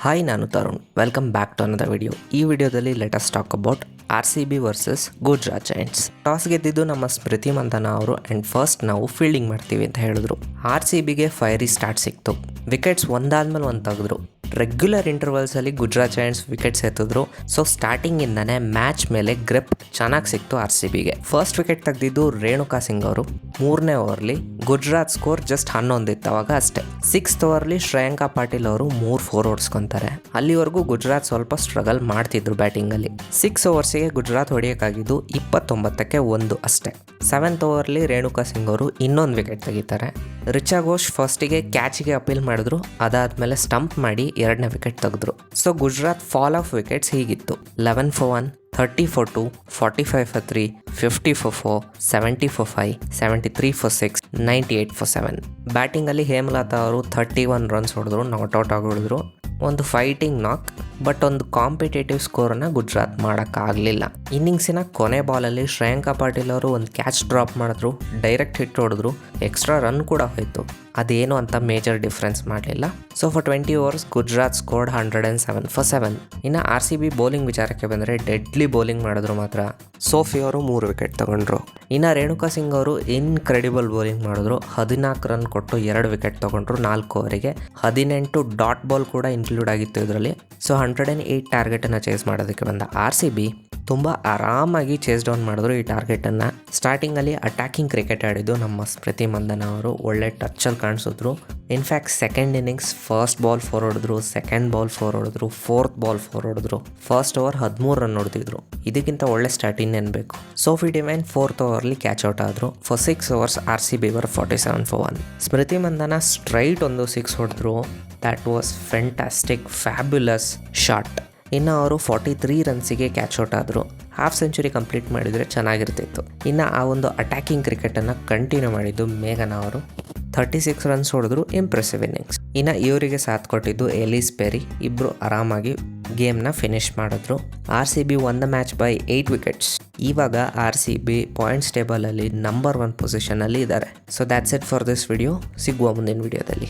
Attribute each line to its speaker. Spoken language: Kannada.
Speaker 1: ಹಾಯ್, ನಾನು Tarun. Welcome back to another video. ಈ ವಿಡಿಯೋದಲ್ಲಿ let's talk about RCB versus Gujarat Giants. Toss ಗೆದ್ದಿದ್ದು ನಮ್ಮ ಸ್ಮೃತಿ ಮಂದನ ಅವರು ಆ್ಯಂಡ್ ಫಸ್ಟ್ ನಾವು ಫೀಲ್ಡಿಂಗ್ ಮಾಡ್ತೀವಿ ಅಂತ ಹೇಳಿದ್ರು. RCBಗೆ ಫೈರಿ ಸ್ಟಾರ್ಟ್ ಸಿಕ್ತು. ವಿಕೆಟ್ಸ್ ಒಂದಾದ್ಮೇಲೆ ಒಂದು ತೆಗೆದ್ರು. ರೆಗ್ಯುಲರ್ ಇಂಟರ್ವಲ್ಸಲ್ಲಿ ಗುಜರಾತ್ ಜೈಂಟ್ಸ್ ವಿಕೆಟ್ಸ್ ಎತ್ತಿದ್ರು. ಸೊ ಸ್ಟಾರ್ಟಿಂಗಿಂದನೇ ಮ್ಯಾಚ್ ಮೇಲೆ ಗ್ರಿಪ್ ಚೆನ್ನಾಗಿ ಸಿಕ್ತು RCBಗೆ. ಫಸ್ಟ್ ವಿಕೆಟ್ ತೆಗೆದಿದ್ದು ರೇಣುಕಾ ಸಿಂಗ್ ಅವರು. 3ನೇ ಓವರ್ಲಿ ಗುಜರಾತ್ ಸ್ಕೋರ್ ಜಸ್ಟ್ 11 ಇತ್ತು ಅವಾಗ ಅಷ್ಟೇ. 6th ಓವರ್ಲಿ ಶ್ರೇಯಾಂಕಾ ಪಾಟೀಲ್ ಅವರು 3-4 ಹೊಡ್ಸ್ಕೊಂತಾರೆ. ಅಲ್ಲಿವರೆಗೂ ಗುಜರಾತ್ ಸ್ವಲ್ಪ ಸ್ಟ್ರಗಲ್ ಮಾಡ್ತಿದ್ರು ಬ್ಯಾಟಿಂಗಲ್ಲಿ. 6 ಓವರ್ಸಿಗೆ ಗುಜರಾತ್ ಹೊಡೆಯೋಕ್ಕಾಗಿದ್ದು 29ಕ್ಕೆ 1 ಅಷ್ಟೇ. 7th ಓವರ್ಲಿ ರೇಣುಕಾ ಸಿಂಗ್ ಅವರು ಇನ್ನೊಂದು ವಿಕೆಟ್ ತೆಗಿತಾರೆ. ರಿಚಾ ಘೋಷ್ ಫಸ್ಟಿಗೆ ಕ್ಯಾಚಿಗೆ ಅಪೀಲ್ ಮಾಡಿದ್ರು. ಅದಾದ್ಮೇಲೆ ಸ್ಟಂಪ್ ಮಾಡಿ 2ನೇ ವಿಕೆಟ್ ತೆಗೆದ್ರು. So Gujarat fall of wickets ಹೀಗಿತ್ತು: 11 for 1, 30 for 2, 45 for 3, 50 for 4, 70 for 5, 73 for 6, 98 for 7. ಬ್ಯಾಟಿಂಗಲ್ಲಿ Hemalatha ಅವರು 31 ರನ್ಸ್ ಹೊಡೆದ್ರು, ನಾಟ್ಔಟ್ ಆಗಿ ಹೊಡೆದ್ರು. ಒಂದು ಫೈಟಿಂಗ್ ನಾಕ್, ಬಟ್ ಒಂದು ಕಾಂಪಿಟೇಟಿವ್ ಸ್ಕೋರನ್ನು ಗುಜರಾತ್ ಮಾಡೋಕ್ಕಾಗಲಿಲ್ಲ. ಇನ್ನಿಂಗ್ಸಿನ ಕೊನೆ ಬಾಲಲ್ಲಿ ಶ್ರೇಯಾಂಕಾ ಪಾಟೀಲ್ ಅವರು ಒಂದು ಕ್ಯಾಚ್ ಡ್ರಾಪ್ ಮಾಡಿದ್ರು, ಡೈರೆಕ್ಟ್ ಹಿಟ್ ಹೊಡೆದ್ರು, ಎಕ್ಸ್ಟ್ರಾ ರನ್ ಕೂಡ ಹೋಯಿತು. ಅದೇನು ಅಂತ ಮೇಜರ್ ಡಿಫ್ರೆನ್ಸ್ ಮಾಡಲಿಲ್ಲ. So for 20 overs Gujarat scored 107 for 7. ಇನ್ನು RCB ಬೌಲಿಂಗ್ ವಿಚಾರಕ್ಕೆ ಬಂದರೆ ಡೆಡ್ಲಿ ಬೌಲಿಂಗ್ ಮಾಡಿದ್ರು ಮಾತ್ರ. ಸೋಫಿ ಅವರು 3 ವಿಕೆಟ್ ತಗೊಂಡ್ರು. ಇನ್ನು ರೇಣುಕಾ ಸಿಂಗ್ ಅವರು ಇನ್ಕ್ರೆಡಿಬಲ್ ಬೌಲಿಂಗ್ ಮಾಡಿದ್ರು. 14 ರನ್ ಕೊಟ್ಟು 2 ವಿಕೆಟ್ ತಗೊಂಡ್ರು 4 ಓವರಿಗೆ. 18 ಡಾಟ್ ಬಾಲ್ ಕೂಡ ಇನ್ಕ್ಲೂಡ್ ಆಗಿತ್ತು ಇದರಲ್ಲಿ. ಸೊ 108 ಟಾರ್ಗೆಟನ್ನು ಚೇಸ್ ಮಾಡೋದಕ್ಕೆ ಬಂದ RCB ತುಂಬ ಆರಾಮಾಗಿ ಚೇಸ್ ಡೌನ್ ಮಾಡಿದ್ರು ಈ ಟಾರ್ಗೆಟನ್ನು. ಸ್ಟಾರ್ಟಿಂಗಲ್ಲಿ ಅಟ್ಯಾಕಿಂಗ್ ಕ್ರಿಕೆಟ್ ಆಡಿದ್ದು ನಮ್ಮ ಸ್ಮೃತಿ ಮಂದನ ಅವರು. ಒಳ್ಳೆ ಟಚ್ಚಲ್ಲಿ ಕಾಣಿಸಿದ್ರು. In fact second innings first ball 4 ಹೊಡೆದ್ರು, ಸೆಕೆಂಡ್ ಬಾಲ್ 4 ಹೊಡೆದ್ರು, 4th ಬಾಲ್ 4 ಹೊಡೆದ್ರು. ಫಸ್ಟ್ ಓವರ್ 13 ರನ್ ಹೊಡೆದಿದ್ರು. ಇದಕ್ಕಿಂತ ಒಳ್ಳೆ ಸ್ಟಾರ್ಟ್ ಇನ್ನೇನು ಬೇಕು. ಸೋಫಿ ಡಿವೈನ್ 4th ಓವರ್ಲಿ ಕ್ಯಾಚ್ ಔಟ್ ಆದರು. For 6 overs RCB were 47 for 1. Smriti Mandhana straight ಒಂದು 6 ಹೊಡೆದ್ರು. That was fantastic, fabulous shot. ಇನ್ನು ಅವರು 43 ರನ್ಸಿಗೆ ಕ್ಯಾಚ್ ಔಟ್ ಆದರು. ಹಾಫ್ ಸೆಂಚುರಿ ಕಂಪ್ಲೀಟ್ ಮಾಡಿದರೆ ಚೆನ್ನಾಗಿರ್ತಿತ್ತು. ಇನ್ನು ಆ ಒಂದು ಅಟ್ಯಾಕಿಂಗ್ ಕ್ರಿಕೆಟನ್ನು ಕಂಟಿನ್ಯೂ ಮಾಡಿದ್ದು ಮೇಘನಾ ಅವರು. 36 ರನ್ಸ್ ಹೊಡೆದ್ರು, ಇಂಪ್ರೆಸಿವ್ ಇನ್ನಿಂಗ್ಸ್. ಇನ್ನು ಇವರಿಗೆ ಸಾಥ್ ಕೊಟ್ಟಿದ್ದು ಎಲಿಸ್ ಪೆರಿ. ಇಬ್ಬರು ಆರಾಮಾಗಿ ಗೇಮ್ನ ಫಿನಿಶ್ ಮಾಡಿದ್ರು. RCB won the match by 8 wickets. ಇವಾಗ RCB ಪಾಯಿಂಟ್ಸ್ ಟೇಬಲಲ್ಲಿ ನಂಬರ್ 1 ಪೊಸಿಷನಲ್ಲಿ ಇದ್ದಾರೆ. So that's it for this video. ಸಿಗುವ ಮುಂದಿನ ವಿಡಿಯೋದಲ್ಲಿ.